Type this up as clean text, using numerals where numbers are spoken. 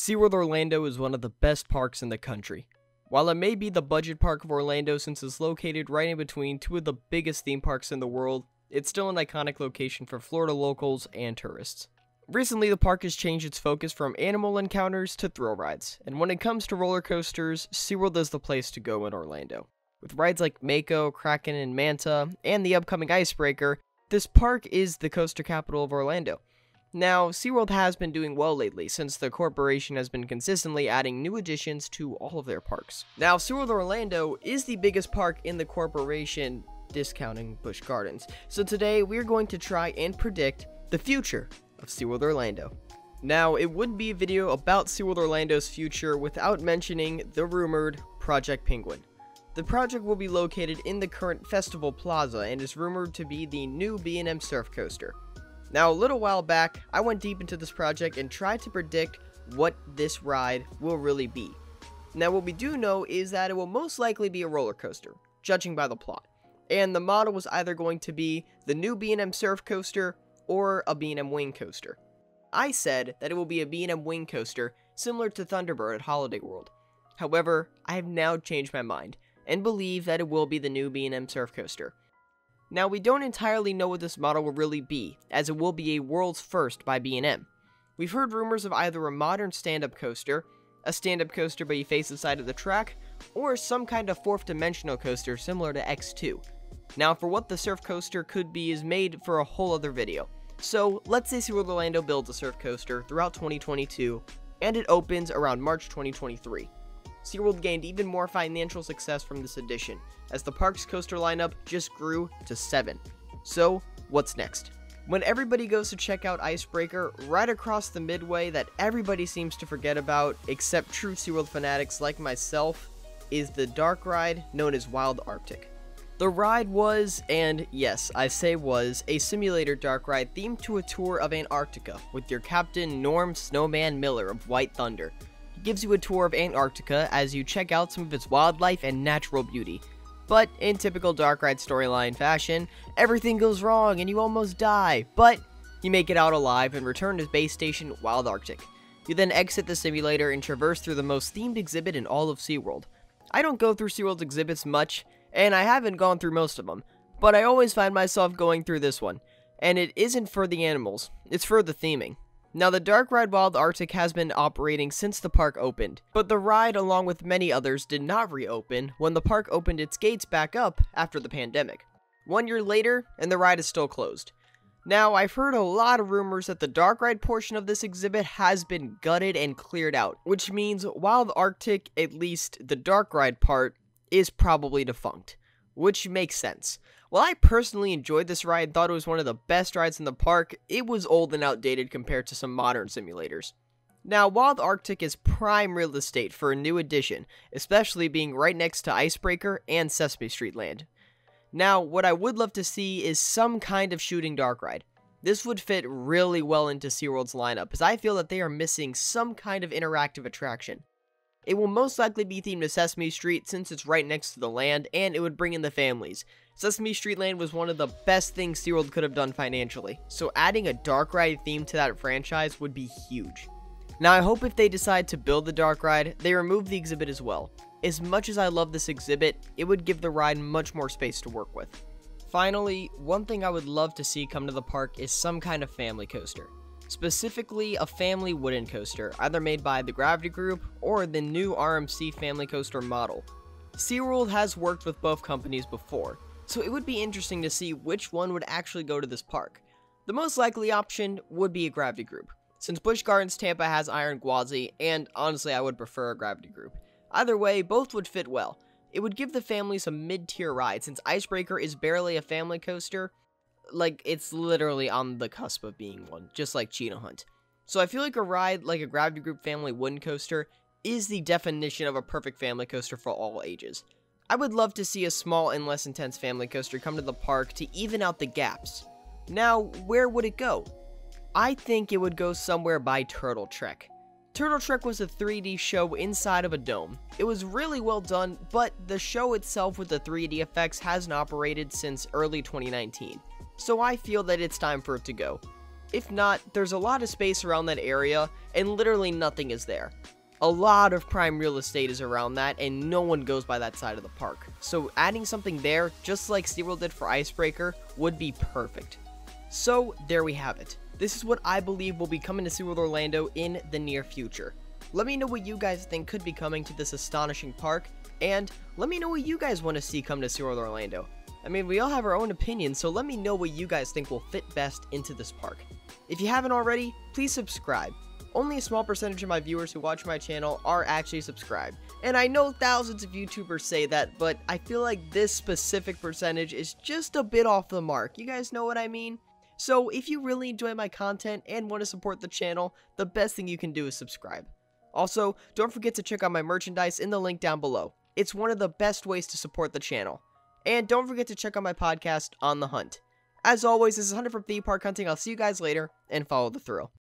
SeaWorld Orlando is one of the best parks in the country. While it may be the budget park of Orlando since it's located right in between two of the biggest theme parks in the world, it's still an iconic location for Florida locals and tourists. Recently, the park has changed its focus from animal encounters to thrill rides, and when it comes to roller coasters, SeaWorld is the place to go in Orlando. With rides like Mako, Kraken, and Manta, and the upcoming Icebreaker, this park is the coaster capital of Orlando. Now, SeaWorld has been doing well lately since the corporation has been consistently adding new additions to all of their parks. Now, SeaWorld Orlando is the biggest park in the corporation, discounting Busch Gardens. So today, we're going to try and predict the future of SeaWorld Orlando. Now, it wouldn't be a video about SeaWorld Orlando's future without mentioning the rumored Project Penguin. The project will be located in the current Festival Plaza and is rumored to be the new B&M surf coaster. Now, a little while back, I went deep into this project and tried to predict what this ride will really be. Now, what we do know is that it will most likely be a roller coaster, judging by the plot. And the model was either going to be the new B&M surf coaster or a B&M wing coaster. I said that it will be a B&M wing coaster similar to Thunderbird at Holiday World. However, I have now changed my mind and believe that it will be the new B&M surf coaster. Now, we don't entirely know what this model will really be, as it will be a world's first by B&M. We've heard rumors of either a modern stand-up coaster, a stand-up coaster but you face the side of the track, or some kind of fourth dimensional coaster similar to X2. Now, for what the surf coaster could be is made for a whole other video. So, let's say SeaWorld Orlando builds a surf coaster throughout 2022, and it opens around March 2023. SeaWorld gained even more financial success from this addition, as the park's coaster lineup just grew to 7. So, what's next? When everybody goes to check out Icebreaker, right across the midway that everybody seems to forget about, except true SeaWorld fanatics like myself, is the dark ride known as Wild Arctic. The ride was, and yes, I say was, a simulator dark ride themed to a tour of Antarctica with your captain Norm Snowman Miller of White Thunder. He gives you a tour of Antarctica as you check out some of its wildlife and natural beauty. But in typical dark ride storyline fashion, everything goes wrong and you almost die, but you make it out alive and return to base station Wild Arctic. You then exit the simulator and traverse through the most themed exhibit in all of SeaWorld. I don't go through SeaWorld's exhibits much, and I haven't gone through most of them, but I always find myself going through this one, and it isn't for the animals, it's for the theming. Now, the dark ride Wild Arctic has been operating since the park opened, but the ride, along with many others, did not reopen when the park opened its gates back up after the pandemic. 1 year later, and the ride is still closed. Now, I've heard a lot of rumors that the dark ride portion of this exhibit has been gutted and cleared out, which means Wild Arctic, at least the dark ride part, is probably defunct, which makes sense. While I personally enjoyed this ride and thought it was one of the best rides in the park, it was old and outdated compared to some modern simulators. Now, Wild Arctic is prime real estate for a new addition, especially being right next to Icebreaker and Sesame Street Land. Now, what I would love to see is some kind of shooting dark ride. This would fit really well into SeaWorld's lineup, as I feel that they are missing some kind of interactive attraction. It will most likely be themed to Sesame Street since it's right next to the land, and it would bring in the families. Sesame Street Land was one of the best things SeaWorld could have done financially, so adding a dark ride theme to that franchise would be huge. Now, I hope if they decide to build the dark ride, they remove the exhibit as well. As much as I love this exhibit, it would give the ride much more space to work with. Finally, one thing I would love to see come to the park is some kind of family coaster. Specifically, a family wooden coaster, either made by the Gravity Group or the new RMC family coaster model. SeaWorld has worked with both companies before, so it would be interesting to see which one would actually go to this park. The most likely option would be a Gravity Group, since Busch Gardens Tampa has Iron Gwazi, and honestly I would prefer a Gravity Group. Either way, both would fit well. It would give the families a mid-tier ride, since Icebreaker is barely a family coaster. Like, it's literally on the cusp of being one, just like Cheetah Hunt. So I feel like a ride like a Gravity Group family wooden coaster is the definition of a perfect family coaster for all ages. I would love to see a small and less intense family coaster come to the park to even out the gaps. Now, where would it go? I think it would go somewhere by Turtle Trek. Turtle Trek was a 3D show inside of a dome. It was really well done, but the show itself with the 3D effects hasn't operated since early 2019. So I feel that it's time for it to go. If not, there's a lot of space around that area, and literally nothing is there. A lot of prime real estate is around that, and no one goes by that side of the park. So adding something there, just like SeaWorld did for Icebreaker, would be perfect. So there we have it. This is what I believe will be coming to SeaWorld Orlando in the near future. Let me know what you guys think could be coming to this astonishing park, and let me know what you guys want to see come to SeaWorld Orlando. I mean, we all have our own opinions, so let me know what you guys think will fit best into this park. If you haven't already, please subscribe. Only a small percentage of my viewers who watch my channel are actually subscribed. And I know thousands of YouTubers say that, but I feel like this specific percentage is just a bit off the mark. You guys know what I mean? So if you really enjoy my content and want to support the channel, the best thing you can do is subscribe. Also, don't forget to check out my merchandise in the link down below. It's one of the best ways to support the channel. And don't forget to check out my podcast, On the Hunt. As always, this is Hunter from Theme Park Hunting. I'll see you guys later, and follow the thrill.